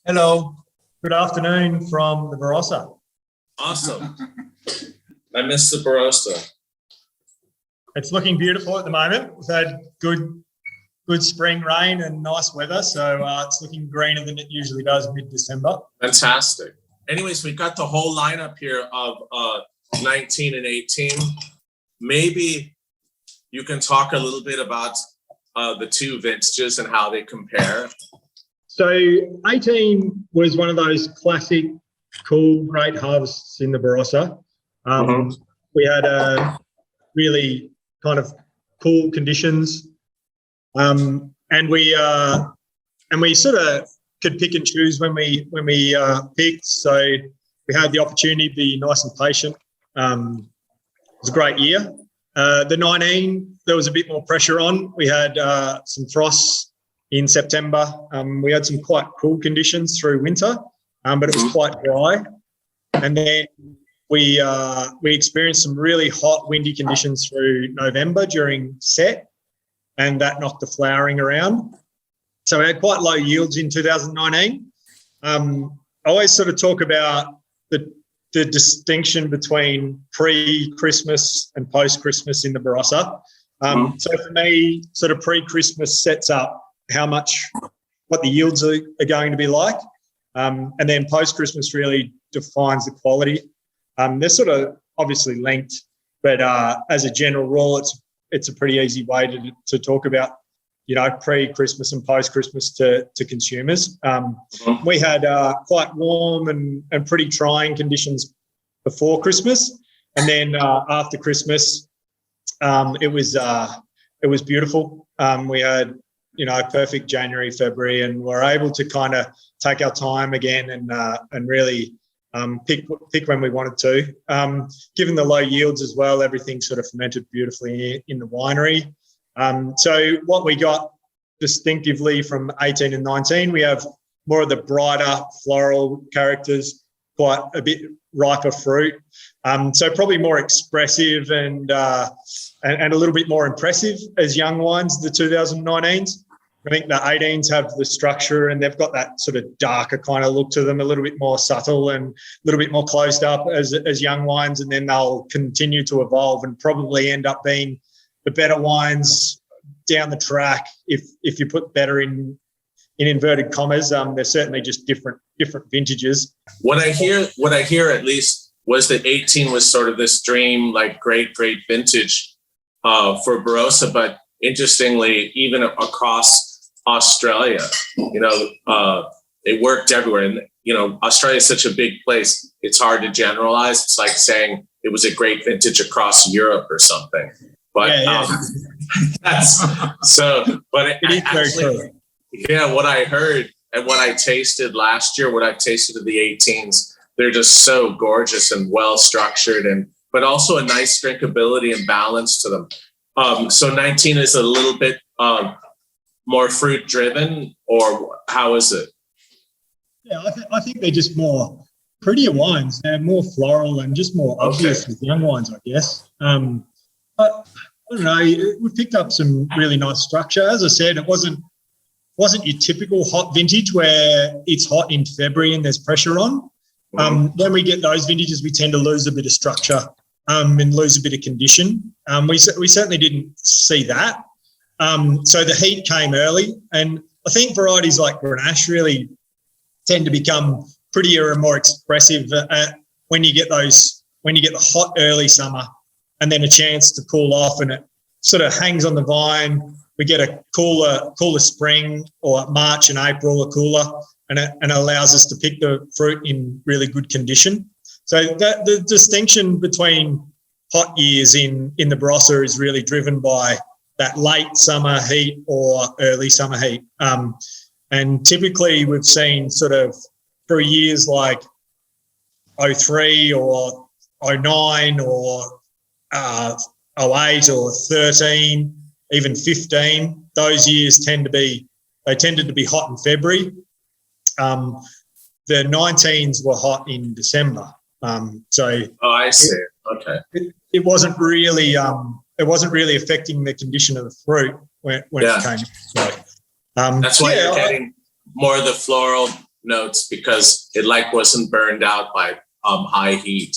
Hello. Good afternoon from the Barossa. Awesome. I miss the Barossa. It's looking beautiful at the moment. We've had good spring rain and nice weather, so it's looking greener than it usually does mid-December. Fantastic. Anyways, we've got the whole lineup here of 19 and 18. Maybe you can talk a little bit about the two vintages and how they compare. So 18 was one of those classic, cool, great harvests in the Barossa. We had really kind of cool conditions, and we sort of could pick and choose when we picked. So we had the opportunity to be nice and patient. It was a great year. The 19, there was a bit more pressure on. We had some frosts in September. We had some quite cool conditions through winter, but it was quite dry. And then we experienced some really hot, windy conditions through November during set, and that knocked the flowering around. So we had quite low yields in 2019. I always sort of talk about the distinction between pre-Christmas and post-Christmas in the Barossa. So for me, sort of pre-Christmas sets up what the yields are going to be like. And then post-Christmas really defines the quality. They're sort of obviously linked, but as a general rule, it's a pretty easy way to talk about, pre-Christmas and post-Christmas to consumers. We had quite warm and pretty trying conditions before Christmas, and then after Christmas, it was beautiful. We had perfect January, February, and we're able to kind of take our time again and really pick when we wanted to. Given the low yields as well, everything sort of fermented beautifully in the winery. So what we got distinctively from 18 and 19, we have more of the brighter floral characters, quite a bit riper fruit. So probably more expressive and a little bit more impressive as young wines, the 2019s. I think the 18s have the structure and they've got that sort of darker kind of look to them, a little bit more subtle and a little bit more closed up as young wines, and then they'll continue to evolve and probably end up being the better wines down the track if you put better in inverted commas. They're certainly just different vintages. What I hear at least was that 18 was sort of this dream, like great vintage for Barossa, but interestingly, even across Australia, it worked everywhere. And, Australia is such a big place. It's hard to generalize. It's like saying it was a great vintage across Europe or something. But that's so, but it is actually, very true. What I heard and what I tasted last year, what I've tasted of the 18s, they're just so gorgeous and well structured, but also a nice drinkability and balance to them. So 19 is a little bit more fruit driven, or how is it? Yeah, I think they're just more prettier wines. They're more floral and just more obvious with young wines, I guess. But I don't know, we picked up some really nice structure. As I said, it wasn't your typical hot vintage where it's hot in February and there's pressure on. When we get those vintages, we tend to lose a bit of structure and lose a bit of condition. We certainly didn't see that. So the heat came early, and I think varieties like Grenache really tend to become prettier and more expressive when you get the hot early summer and then a chance to cool off, and it sort of hangs on the vine. We get a cooler spring, or March and April are cooler, and it allows us to pick the fruit in really good condition. So the distinction between hot years in the Barossa is really driven by that late summer heat or early summer heat. And typically we've seen sort of for years like 03 or 09 or 08 or 13, even 15, those years tended to be hot in February. The 19s were hot in December. I see. Okay. It wasn't really affecting the condition of the fruit when it came. So, that's why you're getting more of the floral notes because it like wasn't burned out by high heat.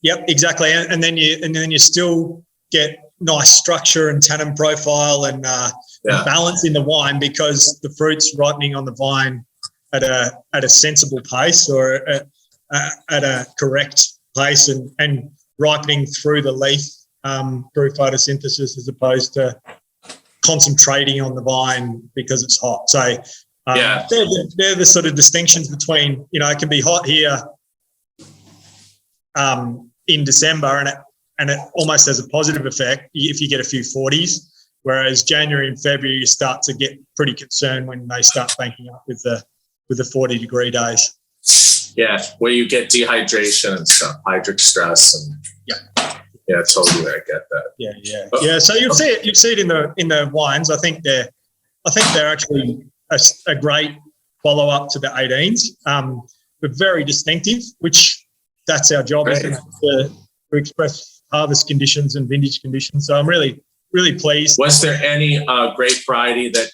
Yep, exactly. And then you still get nice structure and tannin profile and balance in the wine because the fruit's ripening on the vine at a sensible pace or at a correct pace and ripening through the leaf through photosynthesis as opposed to concentrating on the vine because it's hot. So they're the sort of distinctions between, it can be hot here in December and it almost has a positive effect if you get a few 40s, whereas January and February you start to get pretty concerned when they start banking up with the 40-degree days. Yeah, where you get dehydration and stuff, hydric stress, and totally, I get that. Yeah. So you'll see it in the wines. I think they're actually a great follow up to the 18s, but very distinctive. Which that's our job, isn't it? To express harvest conditions and vintage conditions. So I'm really pleased. Was there any grape variety that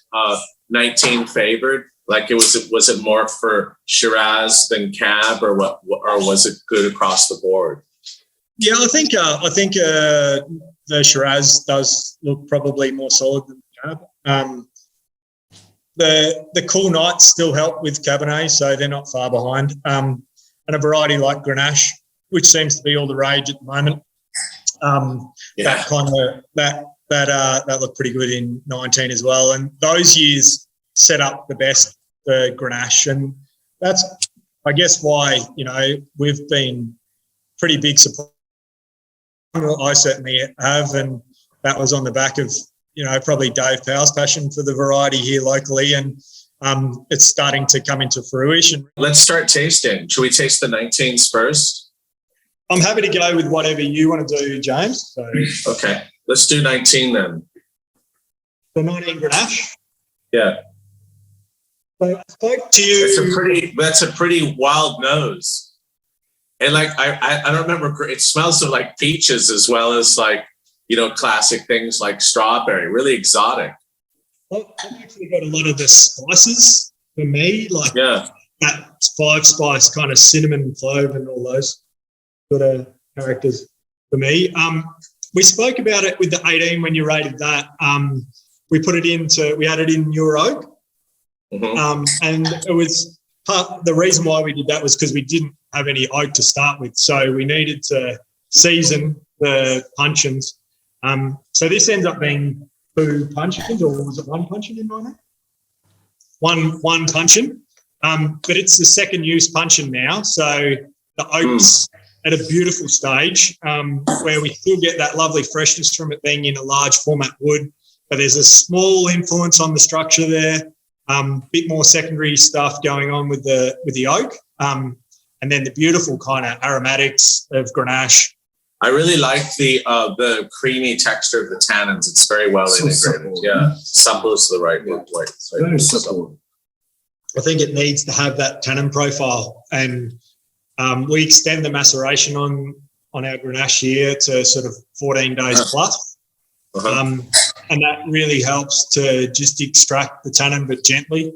19 favored? Like was it more for Shiraz than Cab, or what? Or was it good across the board? Yeah, I think the Shiraz does look probably more solid than Cab. The cool nights still help with Cabernet, so they're not far behind. And a variety like Grenache, which seems to be all the rage at the moment. That looked pretty good in 19 as well, and those years set up the best for Grenache, and that's, I guess, why we've been pretty big supporters. I certainly have, and that was on the back of probably Dave Powell's passion for the variety here locally, and it's starting to come into fruition. Let's start tasting. Should we taste the 19s first? I'm happy to go with whatever you want to do, James. So. Okay, let's do 19 then. The 19 Grenache. Yeah. So I spoke to you. That's a pretty wild nose, and like I don't remember. It smells of like peaches as well as like classic things like strawberry. Really exotic. I've actually got a lot of the spices for me, like that 5-spice kind of cinnamon, clove, and all those sort of characters for me. We spoke about it with the 18 when you rated that. We added in your oak. Mm-hmm. And it was the reason why we did that was because we didn't have any oak to start with, so we needed to season the puncheons. So this ends up being 2 puncheons, or was it 1 puncheon in my name? One puncheon, but it's the second use puncheon now. So the oak's at a beautiful stage where we still get that lovely freshness from it being in a large format wood, but there's a small influence on the structure there. Bit more secondary stuff going on with the oak, and then the beautiful kind of aromatics of Grenache. I really like the creamy texture of the tannins. It's very well integrated. Supple. Yeah, supple is the right word. Very supple. I think it needs to have that tannin profile, and we extend the maceration on our Grenache here to sort of 14 days plus. And that really helps to just extract the tannin, but gently.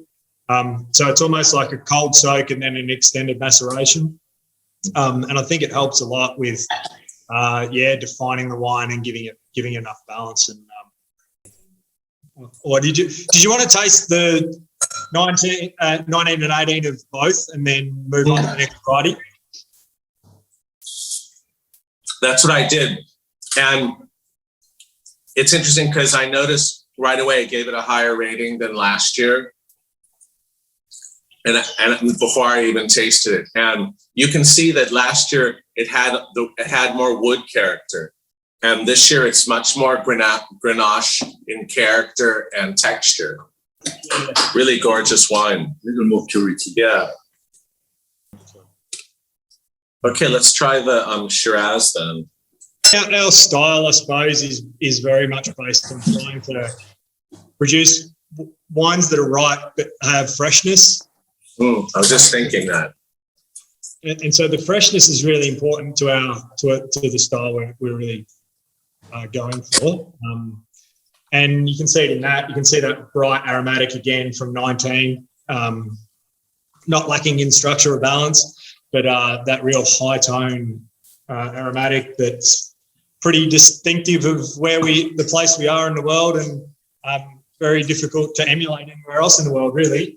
So it's almost like a cold soak and then an extended maceration. And I think it helps a lot with, defining the wine and giving enough balance. And or did you want to taste the 19 and 18 of both, and then move on to the next variety? That's what I did, and it's interesting because I noticed right away I gave it a higher rating than last year, and before I even tasted it. And you can see that last year it had more wood character, and this year it's much more Grenache in character and texture. Really gorgeous wine. A little more purity. Yeah. Okay, let's try the Shiraz then. Our style, I suppose, is very much based on trying to produce wines that are ripe but have freshness. I was just thinking that. And so the freshness is really important to the style we're really going for. And you can see it in that. You can see that bright aromatic again from 19. not lacking in structure or balance, but that real high tone aromatic that's pretty distinctive of the place we are in the world, and very difficult to emulate anywhere else in the world, really.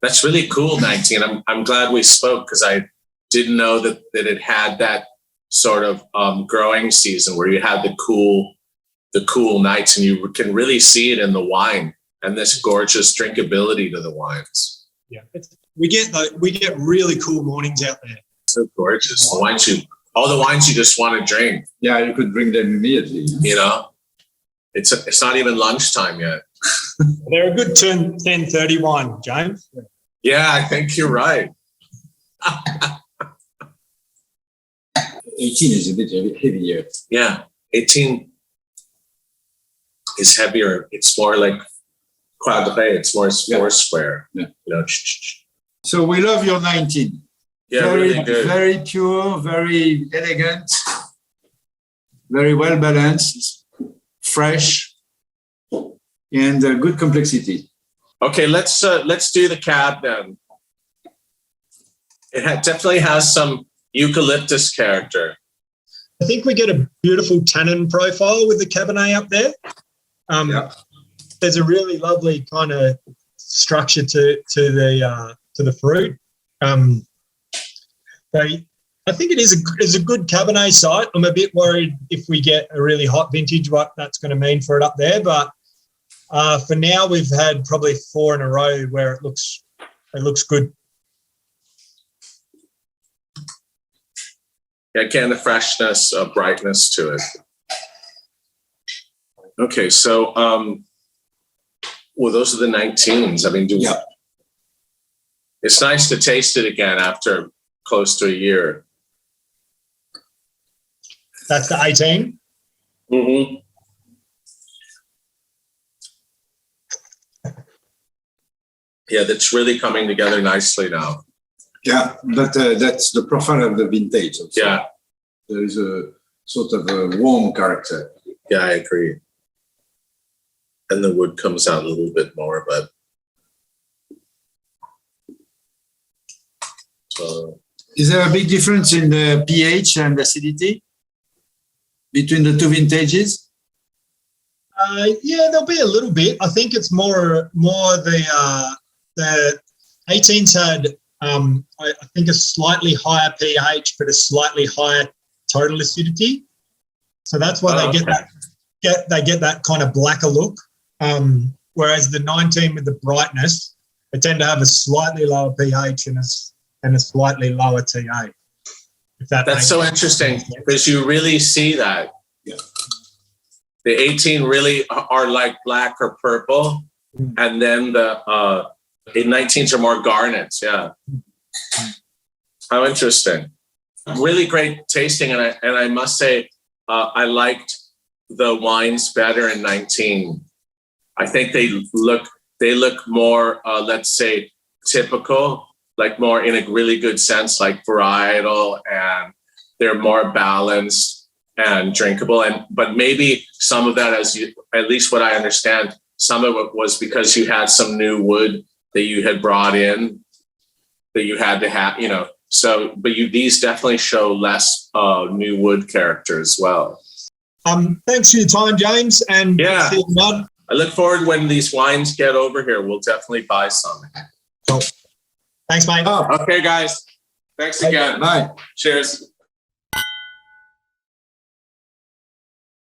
That's really cool, 19. I'm glad we spoke, because I didn't know that it had that sort of growing season where you had the cool nights, and you can really see it in the wine and this gorgeous drinkability to the wines. Yeah, we get really cool mornings out there. So gorgeous. The wines you just want to drink. Yeah, you could drink them immediately. You know, it's not even lunchtime yet. They're a good 10:30 wine, James. Yeah, I think you're right. 18 is a bit heavier. Yeah, 18 is heavier. It's more like quadrille. It's more four square. Yeah. You know. So we love your 19. Yeah, really good. Very pure, very elegant, very well balanced, fresh, and good complexity. Okay, let's do the cab then. It definitely has some eucalyptus character. I think we get a beautiful tannin profile with the Cabernet up there. There's a really lovely kind of structure to the fruit. I think it is a good Cabernet site. I'm a bit worried if we get a really hot vintage, what that's going to mean for it up there. But for now, we've had probably 4 in a row where it looks good. Yeah, again, the freshness, brightness to it. Okay, so those are the 19s. I mean, it's nice to taste it again after close to a year. That's the 18? Mm-hmm. Yeah, that's really coming together nicely now. Yeah, but that's the profile of the vintage also. Yeah. There is a sort of a warm character. Yeah, I agree. And the wood comes out a little bit more, but is there a big difference in the pH and acidity between the two vintages? Yeah, there'll be a little bit. I think it's more the 18s had I think a slightly higher pH but a slightly higher total acidity. So that's why they get that kind of blacker look. Whereas the 19 with the brightness, they tend to have a slightly lower pH and a slightly lower TA. That's so interesting because you really see that. Yeah. The 18 really are like black or purple, and then the 19s are more garnets. Yeah. How interesting. Really great tasting, and I must say I liked the wines better in 19. I think they look more let's say typical, like more in a really good sense, like varietal, and they're more balanced and drinkable. But maybe some of that, at least what I understand, some of it was because you had some new wood that you had brought in that you had to have, So, but these definitely show less new wood character as well. Thanks for your time, James. And yeah, I look forward when these wines get over here. We'll definitely buy some. Cool. Thanks, mate. Okay, guys. Thanks again. Bye. Cheers.